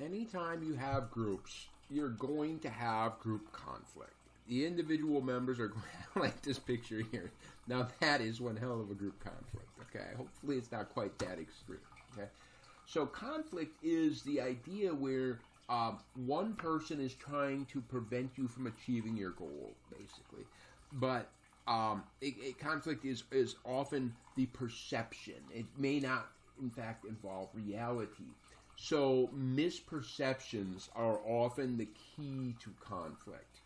Anytime you have groups, you're going to have group conflict. The individual members are going to like this picture here. Now that is one hell of a group conflict. Okay, hopefully it's not quite that extreme. Okay, so conflict is the idea where one person is trying to prevent you from achieving your goal, basically. But conflict is often the perception. It may not, in fact, involve reality. So misperceptions are often the key to conflict.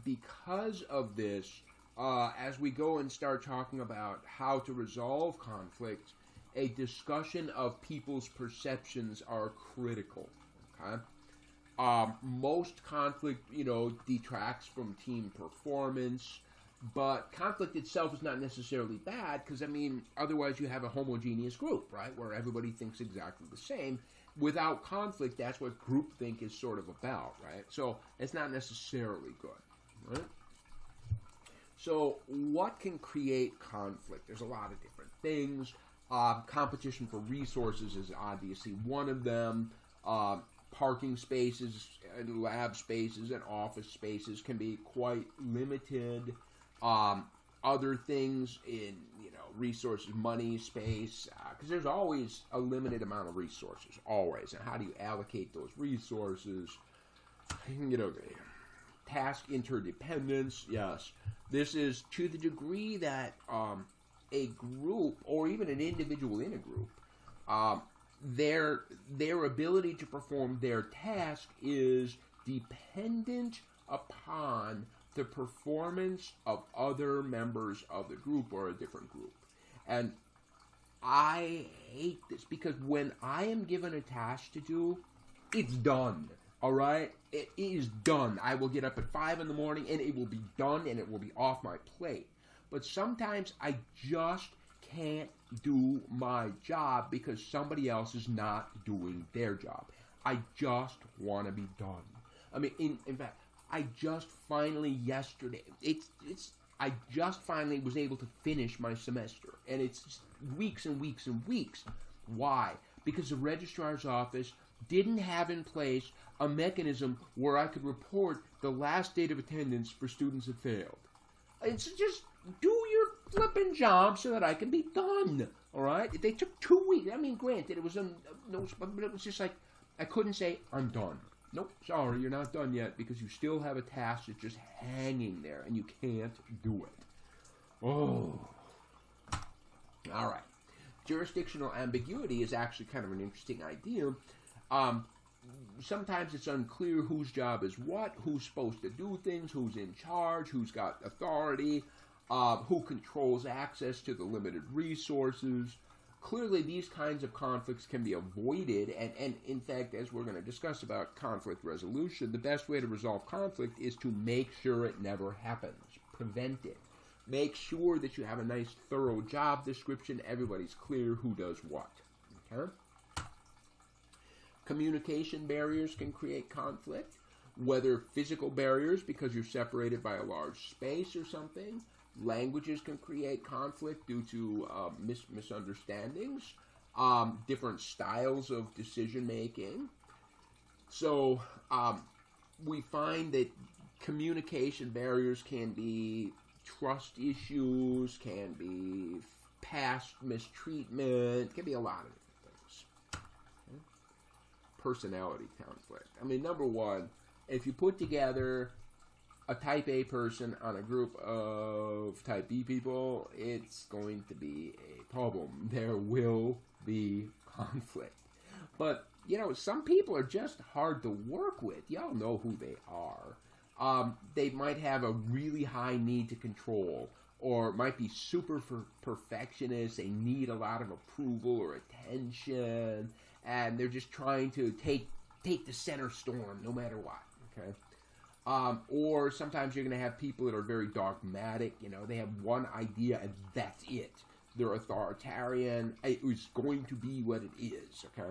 Because of this, as we go and start talking about how to resolve conflict, a discussion of people's perceptions are critical. Okay? Most conflict, detracts from team performance, but conflict itself is not necessarily bad because, otherwise you have a homogeneous group, right, where everybody thinks exactly the same. Without conflict, that's what groupthink is sort of about, right? So it's not necessarily good, right? So what can create conflict? There's a lot of different things. Competition for resources is obviously one of them. Parking spaces and lab spaces and office spaces can be quite limited. Other things in, resources, money, space, because there's always a limited amount of resources, always. And how do you allocate those resources? Task interdependence, yes. This is to the degree that a group, or even an individual in a group, their ability to perform their task is dependent upon the performance of other members of the group or a different group. And I hate this because when I am given a task to do, it's done. All right? It is done. I will get up at 5 in the morning and it will be done and it will be off my plate. But sometimes I just can't do my job because somebody else is not doing their job. I just want to be done. In fact, I just finally yesterday, I just finally was able to finish my semester. And it's weeks and weeks and weeks. Why? Because the registrar's office didn't have in place a mechanism where I could report the last date of attendance for students that failed. It's just do your flipping job so that I can be done. All right? They took 2 weeks. Granted, it was but it was just like I couldn't say I'm done. Nope, sorry, you're not done yet because you still have a task that's just hanging there and you can't do it. Oh. All right. Jurisdictional ambiguity is actually kind of an interesting idea. Sometimes it's unclear whose job is what, who's supposed to do things, who's in charge, who's got authority, who controls access to the limited resources. Clearly, these kinds of conflicts can be avoided, and in fact, as we're going to discuss about conflict resolution, the best way to resolve conflict is to make sure it never happens. Prevent it. Make sure that you have a nice, thorough job description. Everybody's clear who does what. Okay? Communication barriers can create conflict, whether physical barriers because you're separated by a large space or something. Languages can create conflict due to misunderstandings, different styles of decision-making. So we find that communication barriers can be trust issues, can be past mistreatment, can be a lot of different things. Okay? Personality conflict. Number one, if you put together a type A person on a group of type B people, it's going to be a problem. There will be conflict. But, some people are just hard to work with. Y'all know who they are. They might have a really high need to control, or might be super perfectionist. They need a lot of approval or attention, and they're just trying to take the center storm no matter what, okay? Or sometimes you're going to have people that are very dogmatic. They have one idea and that's it. They're authoritarian. It is going to be what it is, okay?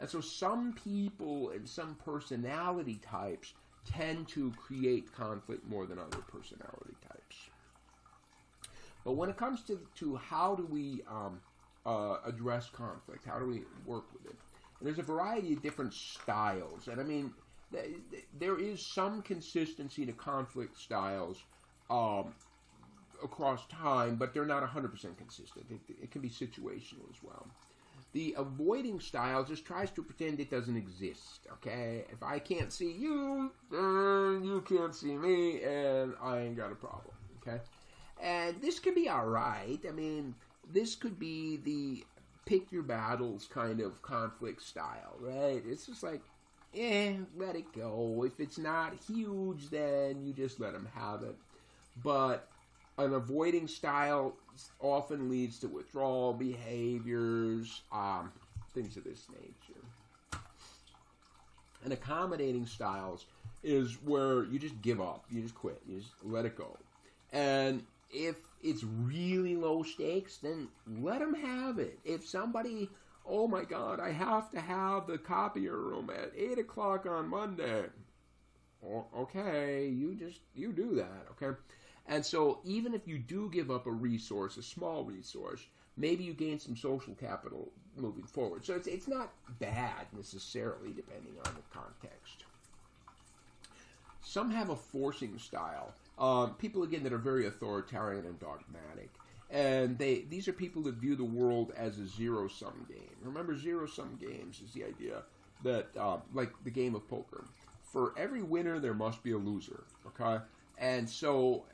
And so some people and some personality types tend to create conflict more than other personality types. But when it comes to how do we address conflict, how do we work with it? And there's a variety of different styles. And I mean, there is some consistency to conflict styles across time, but they're not 100% consistent. It can be situational as well. The avoiding style just tries to pretend it doesn't exist, okay? If I can't see you, then you can't see me, and I ain't got a problem, okay? And this could be all right. I mean, this could be the pick your battles kind of conflict style, right? It's just like, let it go. If it's not huge, then you just let them have it. But an avoiding style often leads to withdrawal behaviors, things of this nature. And accommodating styles is where you just give up, you just quit, you just let it go. And if it's really low stakes, then let them have it. If somebody, oh my God, I have to have the copier room at 8 o'clock on Monday. Okay, you do that, okay? And so even if you do give up a resource, a small resource, maybe you gain some social capital moving forward. So it's not bad necessarily, depending on the context. Some have a forcing style. People, again, that are very authoritarian and dogmatic. And these are people that view the world as a zero-sum game. Remember, zero-sum games is the idea that, like the game of poker, for every winner, there must be a loser, okay? And so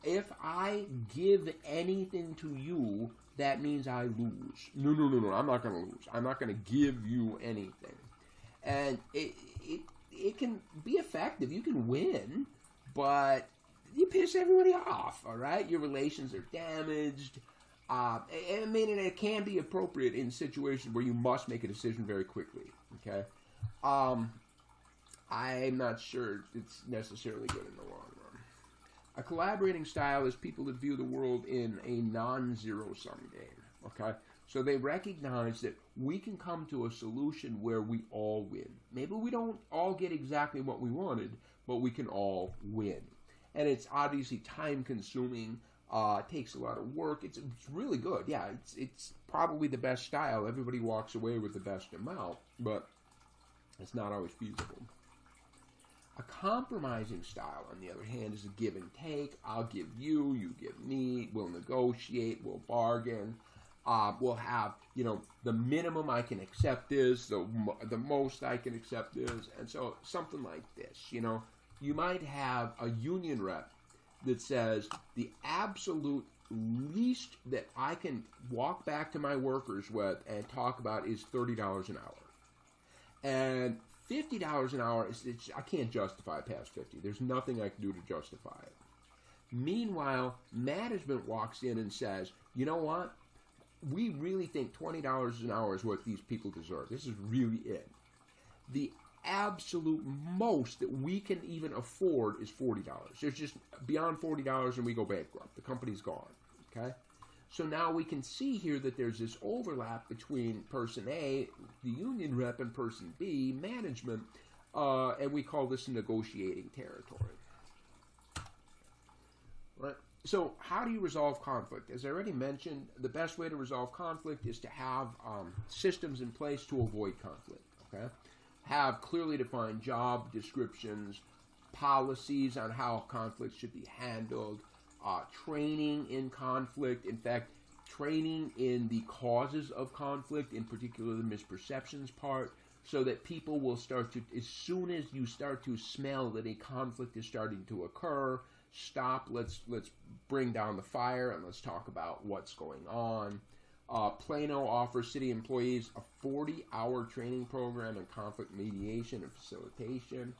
if I give anything to you, that means I lose. No, I'm not going to lose. I'm not going to give you anything. And it can be effective. You can win, but you piss everybody off, all right? Your relations are damaged. I mean, and it can be appropriate in situations where you must make a decision very quickly, okay? I'm not sure it's necessarily good in the long run. A collaborating style is people that view the world in a non-zero-sum game, okay? So they recognize that we can come to a solution where we all win. Maybe we don't all get exactly what we wanted, but we can all win. And it's obviously time-consuming, takes a lot of work. It's really good. Yeah, it's probably the best style. Everybody walks away with the best amount, but it's not always feasible. A compromising style, on the other hand, is a give and take. I'll give you, you give me, we'll negotiate, we'll bargain. We'll have, the minimum I can accept is, the most I can accept is, and so something like this, You might have a union rep that says the absolute least that I can walk back to my workers with and talk about is $30 an hour. And $50 an hour, I can't justify past 50. There's nothing I can do to justify it. Meanwhile, management walks in and says, you know what? We really think $20 an hour is what these people deserve. This is really it. The absolute most that we can even afford is $40. There's just beyond $40 and we go bankrupt. The company's gone. Okay? So now we can see here that there's this overlap between person A, the union rep, and person B, management, and we call this negotiating territory. Right? So how do you resolve conflict? As I already mentioned, the best way to resolve conflict is to have systems in place to avoid conflict. Okay? Have clearly defined job descriptions, policies on how conflict should be handled, training in conflict. In fact, training in the causes of conflict, in particular the misperceptions part, so that people will start to, as soon as you start to smell that a conflict is starting to occur, stop, let's bring down the fire and let's talk about what's going on. Plano offers city employees a 40-hour training program in conflict mediation and facilitation.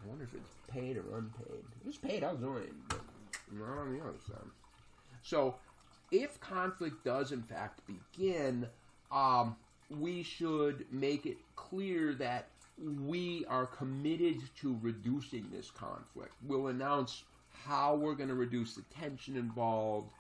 I wonder if it's paid or unpaid. If it's paid, I'll join, but not on the other side. So, if conflict does in fact begin, we should make it clear that we are committed to reducing this conflict. We'll announce how we're going to reduce the tension involved.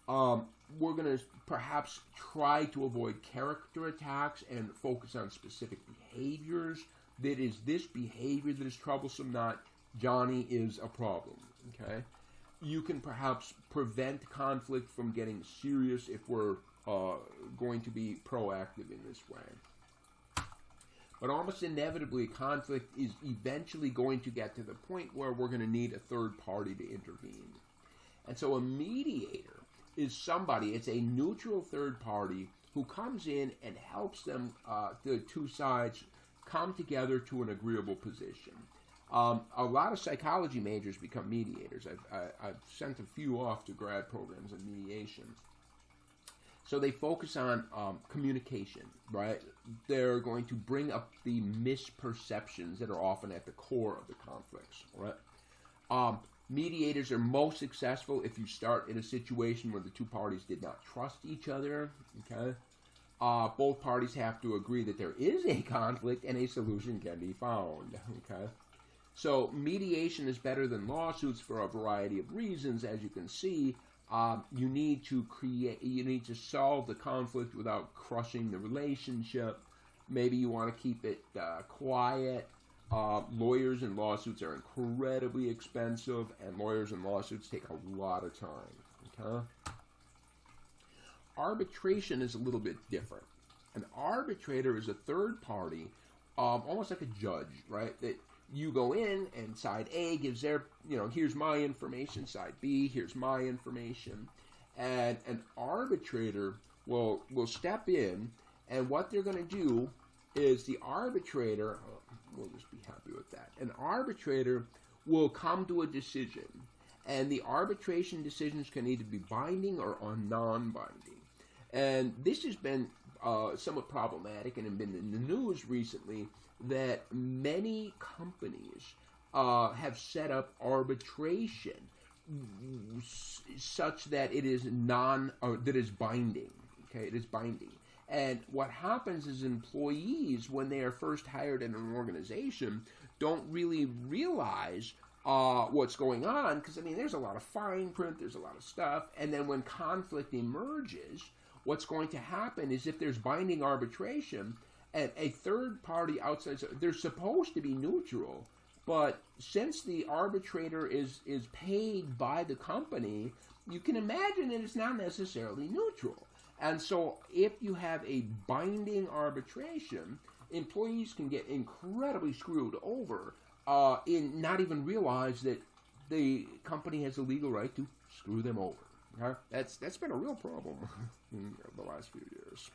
We're going to perhaps try to avoid character attacks and focus on specific behaviors. That is this behavior that is troublesome, not Johnny is a problem. Okay? You can perhaps prevent conflict from getting serious if we're going to be proactive in this way. But almost inevitably, conflict is eventually going to get to the point where we're going to need a third party to intervene. And so a mediator is somebody, it's a neutral third party who comes in and helps them, the two sides, come together to an agreeable position. A lot of psychology majors become mediators. I've sent a few off to grad programs in mediation. So they focus on communication, right? They're going to bring up the misperceptions that are often at the core of the conflicts, right? Mediators are most successful if you start in a situation where the two parties did not trust each other, okay? Both parties have to agree that there is a conflict and a solution can be found, okay? So mediation is better than lawsuits for a variety of reasons, as you can see. You need to solve the conflict without crushing the relationship. Maybe you want to keep it quiet. Lawyers and lawsuits are incredibly expensive, and lawyers and lawsuits take a lot of time. Okay? Arbitration is a little bit different. An arbitrator is a third party, almost like a judge, right? That you go in and side A gives their, here's my information, side B, here's my information. And an arbitrator will step in, and what they're going to do is the arbitrator, we'll just be happy with that, an arbitrator will come to a decision, and the arbitration decisions can either be binding or non-binding. And this has been somewhat problematic and have been in the news recently, that many companies have set up arbitration such that it is binding. Okay, it is binding. And what happens is employees, when they are first hired in an organization, don't really realize what's going on, because there's a lot of fine print, there's a lot of stuff, and then when conflict emerges, what's going to happen is if there's binding arbitration, and a third party outside, they're supposed to be neutral, but since the arbitrator is paid by the company, you can imagine that it's not necessarily neutral. And so if you have a binding arbitration, employees can get incredibly screwed over in not even realize that the company has a legal right to screw them over. That's been a real problem in the last few years.